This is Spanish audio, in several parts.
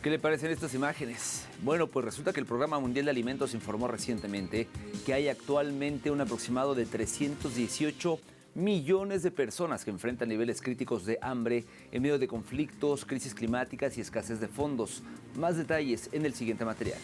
¿Qué le parecen estas imágenes? Bueno, pues resulta que el Programa Mundial de Alimentos informó recientemente que hay actualmente un aproximado de 318 millones de personas que enfrentan niveles críticos de hambre en medio de conflictos, crisis climáticas y escasez de fondos. Más detalles en el siguiente material.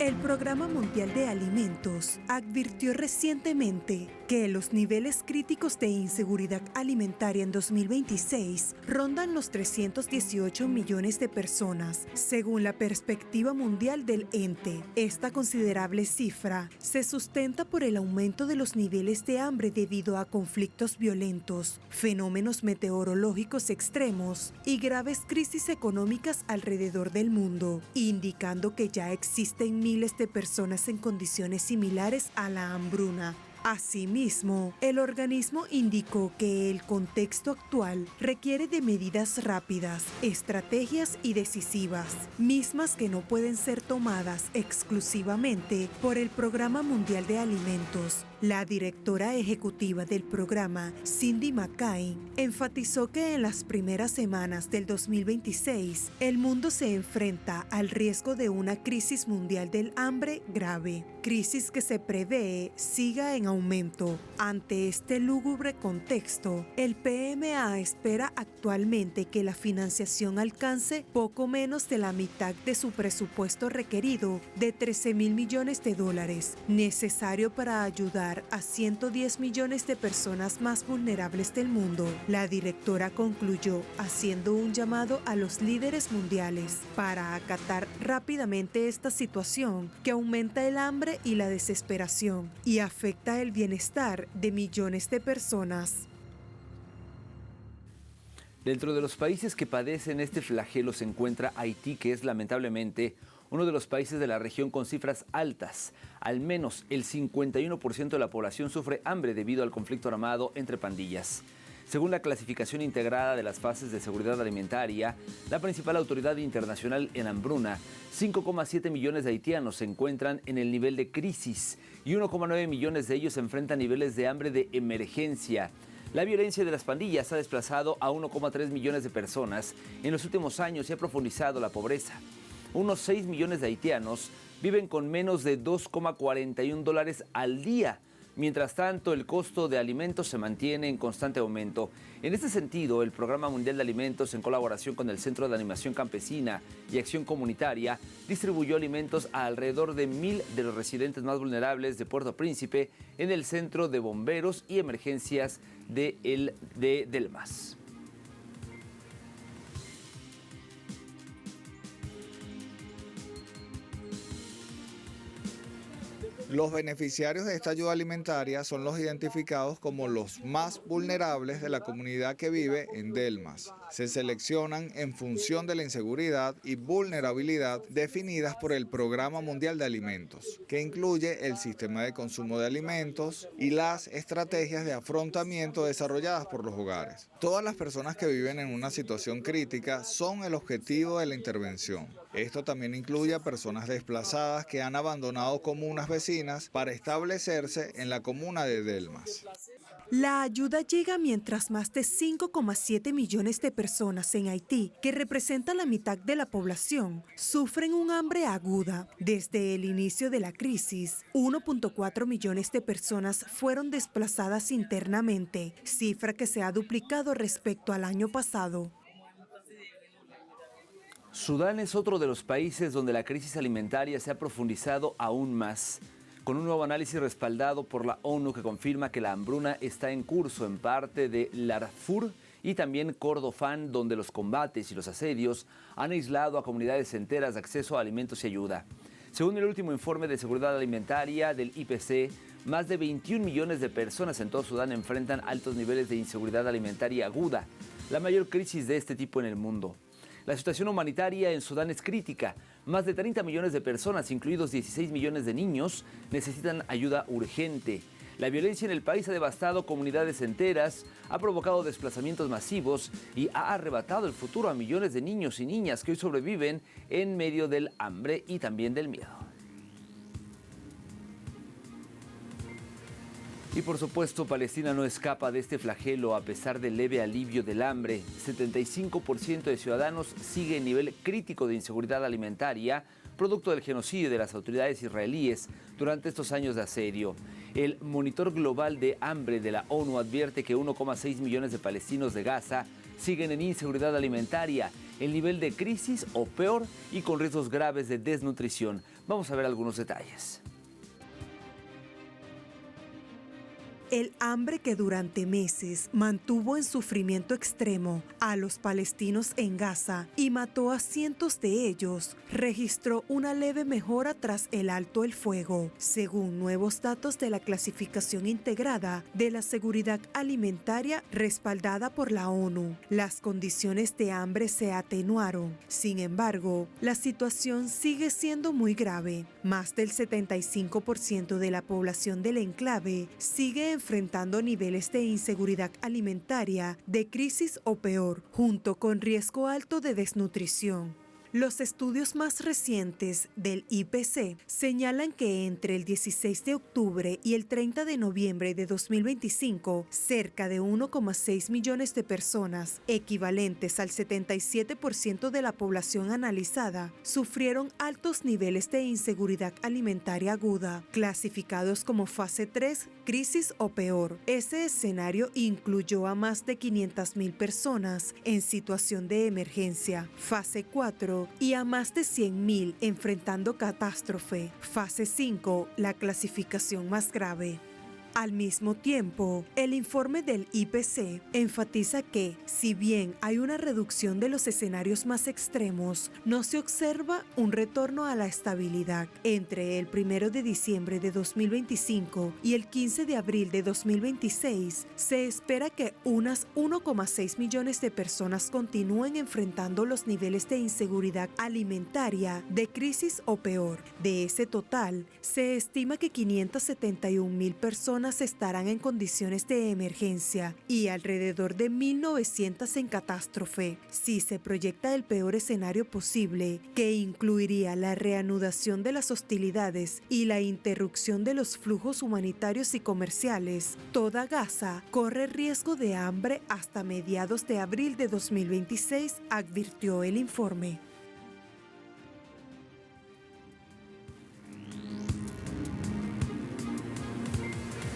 El Programa Mundial de Alimentos advirtió recientemente que los niveles críticos de inseguridad alimentaria en 2026 rondan los 318 millones de personas, según la perspectiva mundial del ente. Esta considerable cifra se sustenta por el aumento de los niveles de hambre debido a conflictos violentos, fenómenos meteorológicos extremos y graves crisis económicas alrededor del mundo, indicando que ya existen miles de personas en condiciones similares a la hambruna. Asimismo, el organismo indicó que el contexto actual requiere de medidas rápidas, estrategias y decisivas, mismas que no pueden ser tomadas exclusivamente por el Programa Mundial de Alimentos. La directora ejecutiva del programa, Cindy McCain, enfatizó que en las primeras semanas del 2026, el mundo se enfrenta al riesgo de una crisis mundial del hambre grave, crisis que se prevé siga en aumento. Ante este lúgubre contexto, el PMA espera actualmente que la financiación alcance poco menos de la mitad de su presupuesto requerido de $13,000 millones, necesario para ayudar a 110 millones de personas más vulnerables del mundo. La directora concluyó haciendo un llamado a los líderes mundiales para acatar rápidamente esta situación que aumenta el hambre y la desesperación y afecta el bienestar de millones de personas. Dentro de los países que padecen este flagelo se encuentra Haití, que es lamentablemente uno de los países de la región con cifras altas. Al menos el 51% de la población sufre hambre debido al conflicto armado entre pandillas. Según la clasificación integrada de las fases de seguridad alimentaria, la principal autoridad internacional en hambruna, 5,7 millones de haitianos se encuentran en el nivel de crisis y 1,9 millones de ellos enfrentan niveles de hambre de emergencia. La violencia de las pandillas ha desplazado a 1,3 millones de personas en los últimos años y ha profundizado la pobreza. Unos 6 millones de haitianos viven con menos de $2,41 al día. Mientras tanto, el costo de alimentos se mantiene en constante aumento. En este sentido, el Programa Mundial de Alimentos, en colaboración con el Centro de Animación Campesina y Acción Comunitaria, distribuyó alimentos a alrededor de 1,000 de los residentes más vulnerables de Puerto Príncipe en el Centro de Bomberos y Emergencias de Delmas. Los beneficiarios de esta ayuda alimentaria son los identificados como los más vulnerables de la comunidad que vive en Delmas. Se seleccionan en función de la inseguridad y vulnerabilidad definidas por el Programa Mundial de Alimentos, que incluye el sistema de consumo de alimentos y las estrategias de afrontamiento desarrolladas por los hogares. Todas las personas que viven en una situación crítica son el objetivo de la intervención. Esto también incluye a personas desplazadas que han abandonado comunas vecinas para establecerse en la comuna de Delmas. La ayuda llega mientras más de 5,7 millones de personas en Haití, que representa la mitad de la población, sufren un hambre aguda. Desde el inicio de la crisis, 1,4 millones de personas fueron desplazadas internamente, cifra que se ha duplicado respecto al año pasado. Sudán es otro de los países donde la crisis alimentaria se ha profundizado aún más, con un nuevo análisis respaldado por la ONU que confirma que la hambruna está en curso en parte de Darfur y también Kordofán, donde los combates y los asedios han aislado a comunidades enteras de acceso a alimentos y ayuda. Según el último informe de seguridad alimentaria del IPC, más de 21 millones de personas en todo Sudán enfrentan altos niveles de inseguridad alimentaria aguda, la mayor crisis de este tipo en el mundo. La situación humanitaria en Sudán es crítica. Más de 30 millones de personas, incluidos 16 millones de niños, necesitan ayuda urgente. La violencia en el país ha devastado comunidades enteras, ha provocado desplazamientos masivos y ha arrebatado el futuro a millones de niños y niñas que hoy sobreviven en medio del hambre y también del miedo. Y por supuesto, Palestina no escapa de este flagelo a pesar del leve alivio del hambre. 75% de ciudadanos sigue en nivel crítico de inseguridad alimentaria, producto del genocidio de las autoridades israelíes durante estos años de asedio. El Monitor Global de Hambre de la ONU advierte que 1,6 millones de palestinos de Gaza siguen en inseguridad alimentaria, en nivel de crisis o peor y con riesgos graves de desnutrición. Vamos a ver algunos detalles. El hambre que durante meses mantuvo en sufrimiento extremo a los palestinos en Gaza y mató a cientos de ellos, registró una leve mejora tras el alto el fuego, según nuevos datos de la clasificación integrada de la seguridad alimentaria respaldada por la ONU. Las condiciones de hambre se atenuaron. Sin embargo, la situación sigue siendo muy grave. Más del 75% de la población del enclave sigue enfrentando niveles de inseguridad alimentaria, de crisis o peor, junto con riesgo alto de desnutrición. Los estudios más recientes del IPC señalan que entre el 16 de octubre y el 30 de noviembre de 2025, cerca de 1,6 millones de personas, equivalentes al 77% de la población analizada, sufrieron altos niveles de inseguridad alimentaria aguda, clasificados como fase 3, crisis o peor. Ese escenario incluyó a más de 500,000 personas en situación de emergencia, fase 4, y a más de 100,000 enfrentando catástrofe, fase 5, la clasificación más grave. Al mismo tiempo, el informe del IPC enfatiza que, si bien hay una reducción de los escenarios más extremos, no se observa un retorno a la estabilidad. Entre el 1 de diciembre de 2025 y el 15 de abril de 2026, se espera que unas 1,6 millones de personas continúen enfrentando los niveles de inseguridad alimentaria, de crisis o peor. De ese total, se estima que 571,000 personas estarán en condiciones de emergencia y alrededor de 1,900 en catástrofe. Si se proyecta el peor escenario posible, que incluiría la reanudación de las hostilidades y la interrupción de los flujos humanitarios y comerciales, toda Gaza corre riesgo de hambre hasta mediados de abril de 2026, advirtió el informe.